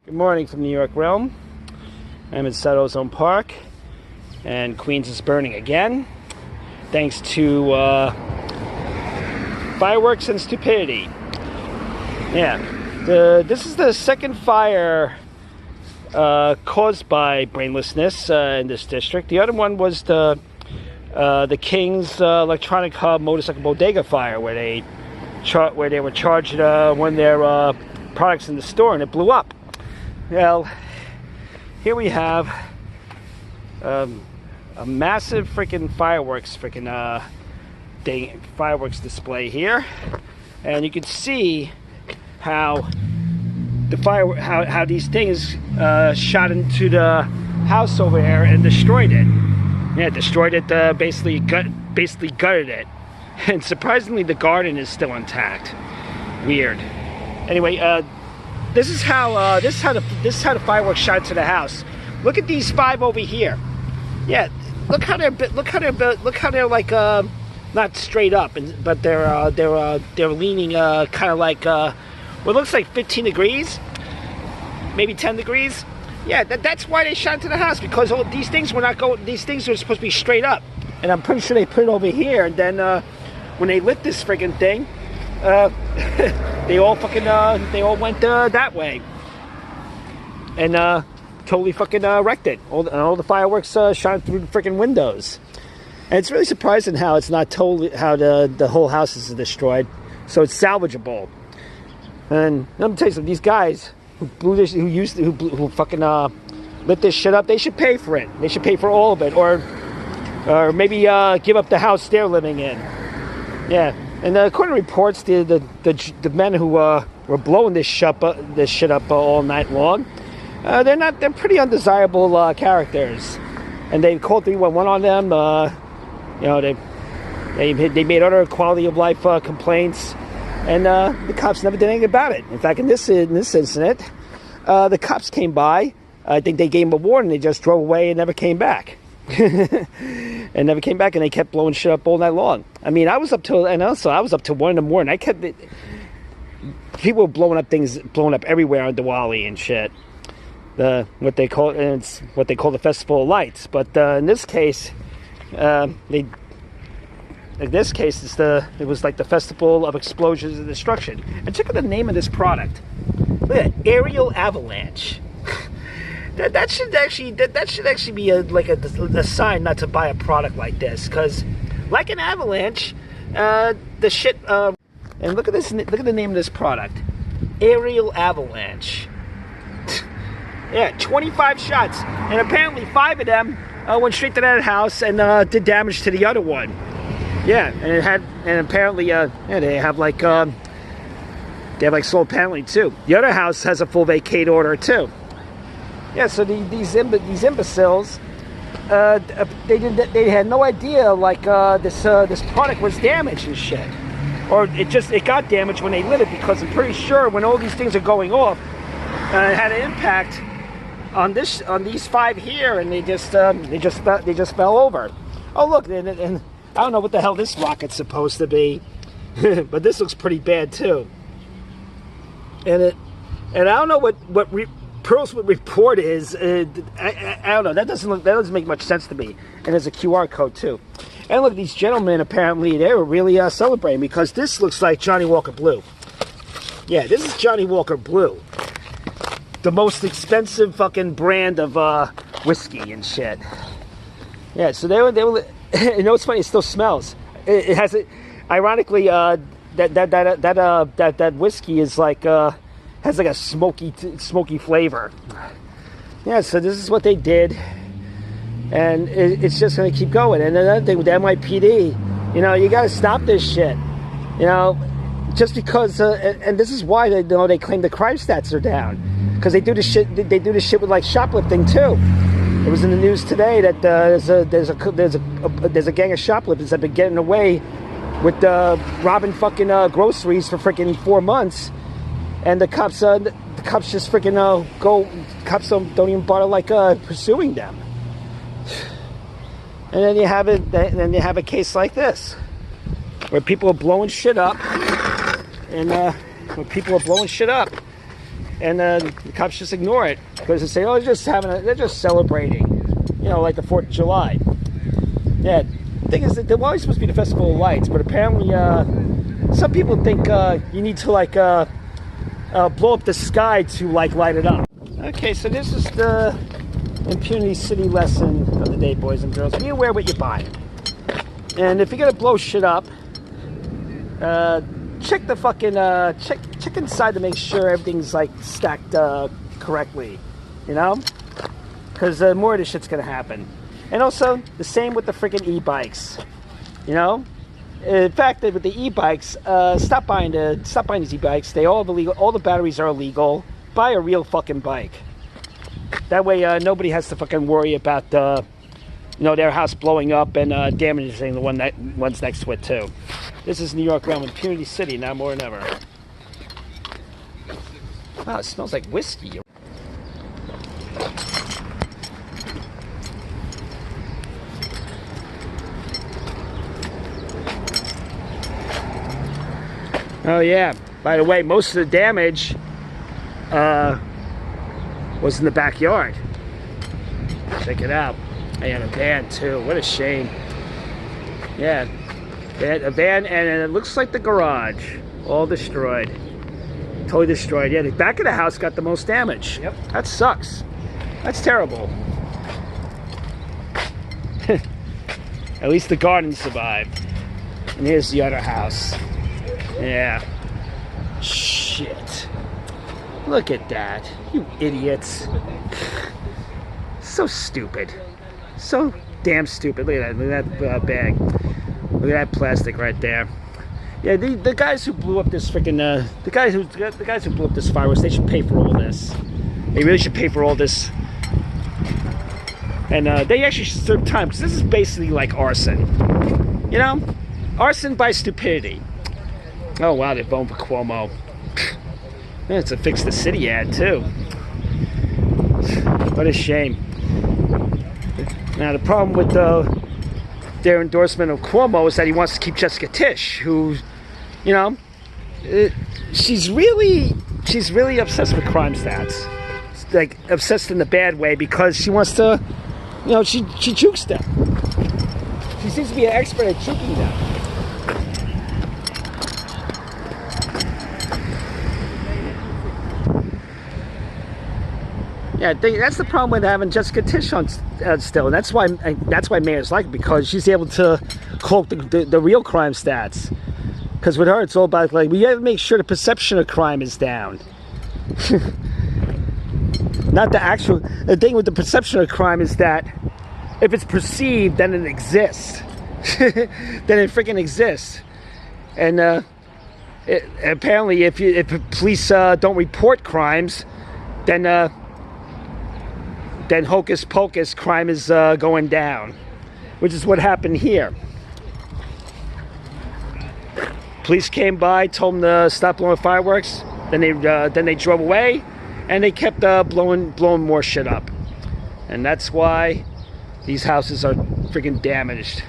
Good morning from New York Realm. I'm in South Ozone Park, and Queens is burning again, thanks to fireworks and stupidity. Yeah, this is the second fire caused by brainlessness in this district. The other one was the King's Electronic Hub Motorcycle Bodega fire, where they were charged one of their products in the store, and it blew up. Well, here we have a massive freaking fireworks display here, and you can see how how these things shot into the house over there and destroyed it. Yeah, destroyed it. Basically gutted it. And surprisingly, the garden is still intact. Weird. Anyway, this is how the fireworks shot into the house. Look at these 5 over here. Yeah, look how they're like not straight up, but they're leaning kind of like what looks like 15 degrees, maybe 10 degrees. Yeah, that's why they shot into the house, because all these things were not going. These things were supposed to be straight up, and I'm pretty sure they put it over here. And then when they lit this friggin' thing, they all went that way, and totally fucking wrecked it. All the fireworks shot through the freaking windows, and it's really surprising how it's not totally, how the whole house is destroyed, so it's salvageable. And let me tell you something: these guys who blew this, who fucking lit this shit up, they should pay for it. They should pay for all of it, or maybe give up the house they're living in. Yeah. And according to reports, the men who were blowing this shit up all night long, they're pretty undesirable characters, and they called 311 on them. They made other quality of life complaints, and the cops never did anything about it. In fact, in this incident, the cops came by. I think they gave them a warning. They just drove away and never came back. And never came back, and they kept blowing shit up all night long. I mean, I was up till 1 in the morning. People were blowing up everywhere on Diwali and shit. What they call the Festival of Lights. But in this case, it was like the Festival of Explosions and Destruction. And check out the name of this product. Look at that, Aerial Avalanche. That should actually be a sign not to buy a product like this, because like an avalanche, the shit. And look at this. Look at the name of this product, Aerial Avalanche. Yeah, 25 shots, and apparently 5 of them went straight to that house and did damage to the other one. Yeah, and apparently they have solar paneling too. The other house has a full vacate order too. Yeah, so these imbeciles, they had no idea this product was damaged and shit, or it got damaged when they lit it, because I'm pretty sure when all these things are going off, it had an impact on these 5 here, and they just fell over. Oh look, and I don't know what the hell this rocket's supposed to be, but this looks pretty bad too. And I don't know what Pearl's report is. I don't know. That doesn't make much sense to me. And there's a QR code too. And look, these gentlemen, apparently they were really celebrating, because this looks like Johnny Walker Blue. Yeah, this is Johnny Walker Blue, the most expensive fucking brand of whiskey and shit. Yeah, so they were. You know what's funny? It still smells. It has it. Ironically, that whiskey is like. Has like a smoky flavor. Yeah, so this is what they did, and it's just going to keep going. And another thing with the NYPD, you got to stop this shit. Just because, and this is why they claim the crime stats are down, because they do this shit. They do this shit with like shoplifting too. It was in the news today that there's a gang of shoplifters that have been getting away with robbing fucking groceries for freaking 4 months. And the cops just freaking go. Cops don't even bother pursuing them. And then you have it. Then you have a case like this, where people are blowing shit up, and and the cops just ignore it because they say, oh, they're just celebrating, you know, like the 4th of July. Yeah, the thing is that there was supposed to be the Festival of Lights, but apparently some people think you need to like blow up the sky to like light it up. Okay, so this is the Impunity City lesson of the day, boys and girls. Be aware what you're buying, and if you're gonna blow shit up, check the fucking check inside to make sure everything's like stacked correctly, you know, because more of this shit's gonna happen. And also the same with the freaking e-bikes, you know. In fact, with the e-bikes, stop buying these e-bikes. They all illegal. All the batteries are illegal. Buy a real fucking bike. That way, nobody has to fucking worry about you know, their house blowing up and damaging the ones next to it too. This is New York around Impunity City now more than ever. Wow, it smells like whiskey. Oh yeah, by the way, most of the damage was in the backyard. Check it out. And a van too, what a shame. Yeah, a van, and it looks like the garage, all destroyed. Totally destroyed. Yeah, the back of the house got the most damage. Yep. That sucks. That's terrible. At least the garden survived. And here's the other house. Yeah. Shit. Look at that. You idiots. So stupid. So damn stupid. Look at that. Look at that bag. Look at that plastic right there. Yeah, the guys who blew up this freaking the guys who blew up this fireworks, they should pay for all this. They really should pay for all this. And they actually should serve time, because this is basically like arson. You know? Arson by stupidity. Oh wow, they're voting for Cuomo. It's a Fix the City ad too. What a shame. Now the problem with their endorsement of Cuomo is that he wants to keep Jessica Tisch, who, you know, she's really obsessed with crime stats. Like obsessed in the bad way, because she wants to, you know, she jukes them. She seems to be an expert at juking them. Yeah, that's the problem with having Jessica Tisch on still. And that's why mayors like it, because she's able to cloak the real crime stats. Because with her, it's all about, like, we have to make sure the perception of crime is down. Not the actual. The thing with the perception of crime is that if it's perceived, then it exists. Then it freaking exists. And apparently, if police don't report crimes, then hocus pocus, crime is going down, which is what happened here. Police came by, told them to stop blowing fireworks. Then they drove away, and they kept blowing more shit up. And that's why these houses are freaking damaged.